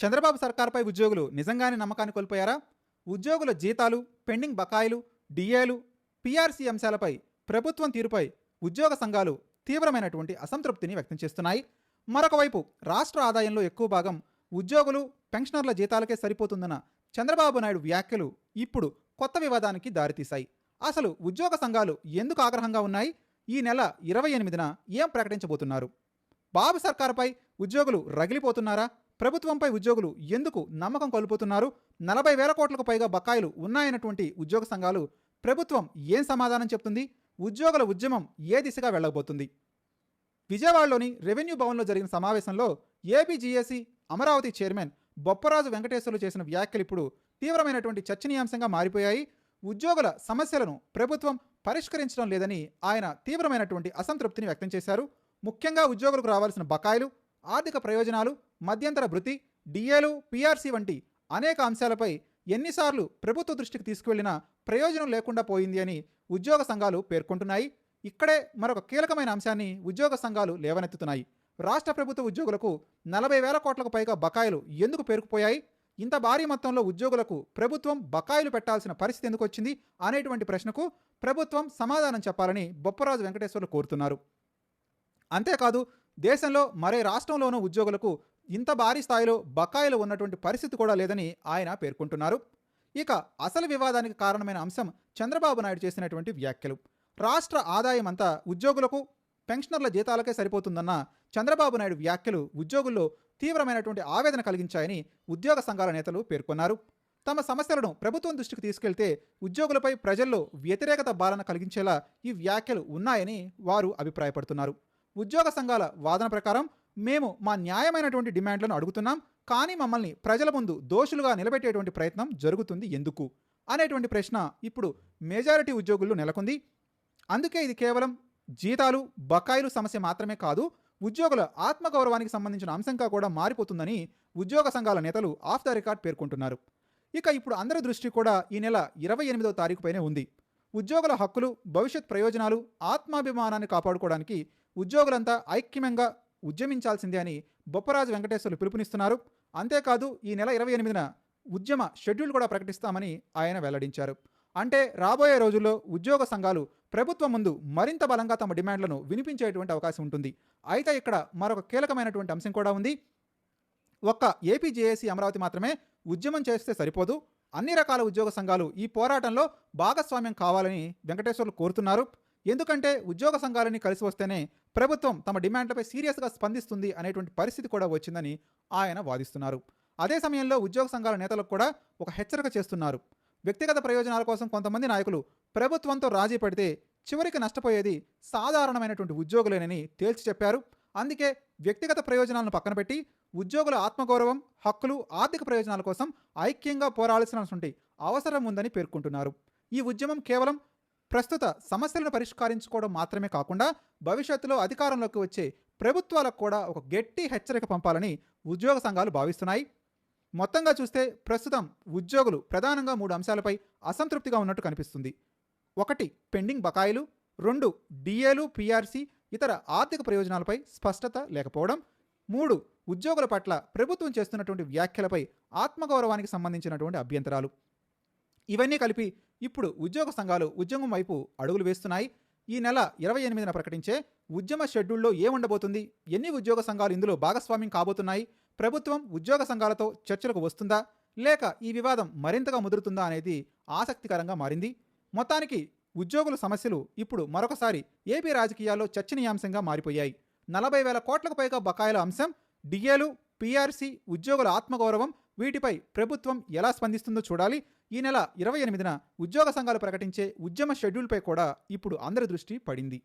చంద్రబాబు సర్కార్పై ఉద్యోగులు నిజంగానే నమ్మకాన్ని కోల్పోయారా? ఉద్యోగుల జీతాలు, పెండింగ్ బకాయిలు, డిఏలు, పీఆర్సీ అంశాలపై ప్రభుత్వం తీరుపై ఉద్యోగ సంఘాలు తీవ్రమైనటువంటి అసంతృప్తిని వ్యక్తం చేస్తున్నాయి. మరొక వైపు రాష్ట్ర ఆదాయంలో ఎక్కువ భాగం ఉద్యోగులు, పెన్షనర్ల జీతాలకే సరిపోతుందన్న చంద్రబాబు నాయుడు వ్యాఖ్యలు ఇప్పుడు కొత్త వివాదానికి దారితీశాయి. అసలు ఉద్యోగ సంఘాలు ఎందుకు ఆగ్రహంగా ఉన్నాయి? ఈ నెల 28న ఏం ప్రకటించబోతున్నారు? బాబు సర్కారుపై ఉద్యోగులు రగిలిపోతున్నారా? ప్రభుత్వంపై ఉద్యోగులు ఎందుకు నమ్మకం కోల్పోతున్నారు? 40,000 కోట్లకు పైగా బకాయిలు ఉన్నాయన్నటువంటి ఉద్యోగ సంఘాలు ప్రభుత్వం ఏం సమాధానం చెప్తుంది? ఉద్యోగుల ఉద్యమం ఏ దిశగా వెళ్ళబోతుంది? విజయవాడలోని రెవెన్యూ భవన్లో జరిగిన సమావేశంలో ఏపీజీఏసీ అమరావతి చైర్మన్ బొప్పరాజు వెంకటేశ్వర్లు చేసిన వ్యాఖ్యలు ఇప్పుడు తీవ్రమైనటువంటి చర్చనీయాంశంగా మారిపోయాయి. ఉద్యోగుల సమస్యలను ప్రభుత్వం పరిష్కరించడం లేదని ఆయన తీవ్రమైనటువంటి అసంతృప్తిని వ్యక్తం చేశారు. ముఖ్యంగా ఉద్యోగులకు రావాల్సిన బకాయిలు, ఆర్థిక ప్రయోజనాలు, మధ్యంతర భృతి, డిఏలు, పీఆర్సీ వంటి అనేక అంశాలపై ఎన్నిసార్లు ప్రభుత్వ దృష్టికి తీసుకువెళ్లినా ప్రయోజనం లేకుండా పోయింది అని ఉద్యోగ సంఘాలు పేర్కొంటున్నాయి. ఇక్కడే మరొక కీలకమైన అంశాన్ని ఉద్యోగ సంఘాలు లేవనెత్తుతున్నాయి. రాష్ట్ర ప్రభుత్వ ఉద్యోగులకు 40,000 కోట్లకు పైగా బకాయిలు ఎందుకు పేరుకుపోయాయి? ఇంత భారీ మొత్తంలో ఉద్యోగులకు ప్రభుత్వం బకాయిలు పెట్టాల్సిన పరిస్థితి ఎందుకు వచ్చింది అనేటువంటి ప్రశ్నకు ప్రభుత్వం సమాధానం చెప్పాలని బొప్పరాజు వెంకటేశ్వర్లు కోరుతున్నారు. అంతేకాదు, దేశంలో మరే రాష్ట్రంలోనూ ఉద్యోగులకు ఇంత భారీ స్థాయిలో బకాయిలు ఉన్నటువంటి పరిస్థితి కూడా లేదని ఆయన పేర్కొంటున్నారు. ఇక అసలు వివాదానికి కారణమైన అంశం చంద్రబాబు నాయుడు చేసినటువంటి వ్యాఖ్యలు. రాష్ట్ర ఆదాయం అంతా ఉద్యోగులకు, పెన్షనర్ల జీతాలకే సరిపోతుందన్న చంద్రబాబు నాయుడు వ్యాఖ్యలు ఉద్యోగుల్లో తీవ్రమైనటువంటి ఆవేదన కలిగించాయని ఉద్యోగ సంఘాల నేతలు పేర్కొన్నారు. తమ సమస్యలను ప్రభుత్వం దృష్టికి తీసుకెళ్తే ఉద్యోగులపై ప్రజల్లో వ్యతిరేకత బాలన కలిగించేలా ఈ వ్యాఖ్యలు ఉన్నాయని వారు అభిప్రాయపడుతున్నారు. ఉద్యోగ సంఘాల వాదన ప్రకారం మేము మా న్యాయమైనటువంటి డిమాండ్లను అడుగుతున్నాం, కానీ మమ్మల్ని ప్రజల ముందు దోషులుగా నిలబెట్టేటువంటి ప్రయత్నం జరుగుతుంది ఎందుకు అనేటువంటి ప్రశ్న ఇప్పుడు మెజారిటీ ఉద్యోగుల్లో నెలకొంది. అందుకే ఇది కేవలం జీతాలు, బకాయిలు సమస్య మాత్రమే కాదు, ఉద్యోగుల ఆత్మగౌరవానికి సంబంధించిన అంశంగా కూడా మారిపోతుందని ఉద్యోగ సంఘాల నేతలు ఆఫ్ ద రికార్డ్ పేర్కొంటున్నారు. ఇక ఇప్పుడు అందరి దృష్టి కూడా ఈ నెల 28వ తారీఖు పైనే ఉంది. ఉద్యోగుల హక్కులు, భవిష్యత్ ప్రయోజనాలు, ఆత్మాభిమానాన్ని కాపాడుకోవడానికి ఉద్యోగులంతా ఐక్యంగా ఉద్యమించాల్సిందే అని బొప్పరాజు వెంకటేశ్వర్లు పిలుపునిస్తున్నారు. అంతేకాదు, ఈ నెల 28న ఉద్యమ షెడ్యూల్ కూడా ప్రకటిస్తామని ఆయన వెల్లడించారు. అంటే రాబోయే రోజుల్లో ఉద్యోగ సంఘాలు ప్రభుత్వం ముందు మరింత బలంగా తమ డిమాండ్లను వినిపించేటువంటి అవకాశం ఉంటుంది. అయితే ఇక్కడ మరొక కీలకమైనటువంటి అంశం కూడా ఉంది. ఒక్క ఏపీజేఏసీ అమరావతి మాత్రమే ఉద్యమం చేస్తే సరిపోదు, అన్ని రకాల ఉద్యోగ సంఘాలు ఈ పోరాటంలో భాగస్వామ్యం కావాలని వెంకటేశ్వర్లు కోరుతున్నారు. ఎందుకంటే ఉద్యోగ సంఘాలని కలిసి వస్తేనే ప్రభుత్వం తమ డిమాండ్లపై సీరియస్గా స్పందిస్తుంది అనేటువంటి పరిస్థితి కూడా వచ్చిందని ఆయన వాదిస్తున్నారు. అదే సమయంలో ఉద్యోగ సంఘాల నేతలకు కూడా ఒక హెచ్చరిక చేస్తున్నారు. వ్యక్తిగత ప్రయోజనాల కోసం కొంతమంది నాయకులు ప్రభుత్వంతో రాజీ పడితే చివరికి నష్టపోయేది సాధారణమైనటువంటి ఉద్యోగులేనని తేల్చి చెప్పారు. అందుకే వ్యక్తిగత ప్రయోజనాలను పక్కన పెట్టి ఉద్యోగుల ఆత్మగౌరవం, హక్కులు, ఆర్థిక ప్రయోజనాల కోసం ఐక్యంగా పోరాడాల్సినటువంటి అవసరం ఉందని పేర్కొంటున్నారు. ఈ ఉద్యమం కేవలం ప్రస్తుత సమస్యలను పరిష్కరించుకోవడం మాత్రమే కాకుండా భవిష్యత్తులో అధికారంలోకి వచ్చే ప్రభుత్వాలకు కూడా ఒక గట్టి హెచ్చరిక పంపాలని ఉద్యోగ సంఘాలు భావిస్తున్నాయి. మొత్తంగా చూస్తే ప్రస్తుతం ఉద్యోగులు ప్రధానంగా 3 అంశాలపై అసంతృప్తిగా ఉన్నట్టు కనిపిస్తుంది. 1 పెండింగ్ బకాయిలు, 2 డిఏలు, పీఆర్సీ, ఇతర ఆర్థిక ప్రయోజనాలపై స్పష్టత లేకపోవడం, 3 ఉద్యోగుల పట్ల ప్రభుత్వం చేస్తున్నటువంటి వ్యాఖ్యలపై ఆత్మగౌరవానికి సంబంధించినటువంటి అభ్యంతరాలు. ఇవన్నీ కలిపి ఇప్పుడు ఉద్యోగ సంఘాలు ఉద్యమం వైపు అడుగులు వేస్తున్నాయి. ఈ నెల 28న ప్రకటించే ఉద్యమ షెడ్యూల్లో ఏముండబోతుంది? ఎన్ని ఉద్యోగ సంఘాలు ఇందులో భాగస్వామ్యం కాబోతున్నాయి? ప్రభుత్వం ఉద్యోగ సంఘాలతో చర్చలకు వస్తుందా, లేక ఈ వివాదం మరింతగా ముదురుతుందా అనేది ఆసక్తికరంగా మారింది. మొత్తానికి ఉద్యోగుల సమస్యలు ఇప్పుడు మరొకసారి ఏపీ రాజకీయాల్లో చర్చనీయాంశంగా మారిపోయాయి. 40,000 కోట్లకు పైగా బకాయిల అంశం, డిఏలు, పీఆర్సీ, ఉద్యోగుల ఆత్మగౌరవం, వీటిపై ప్రభుత్వం ఎలా స్పందిస్తుందో చూడాలి. ఈ నెల 28న ఉద్యోగ సంఘాలు ప్రకటించే ఉద్యమ షెడ్యూల్పై కూడా ఇప్పుడు అందరి దృష్టి పడింది.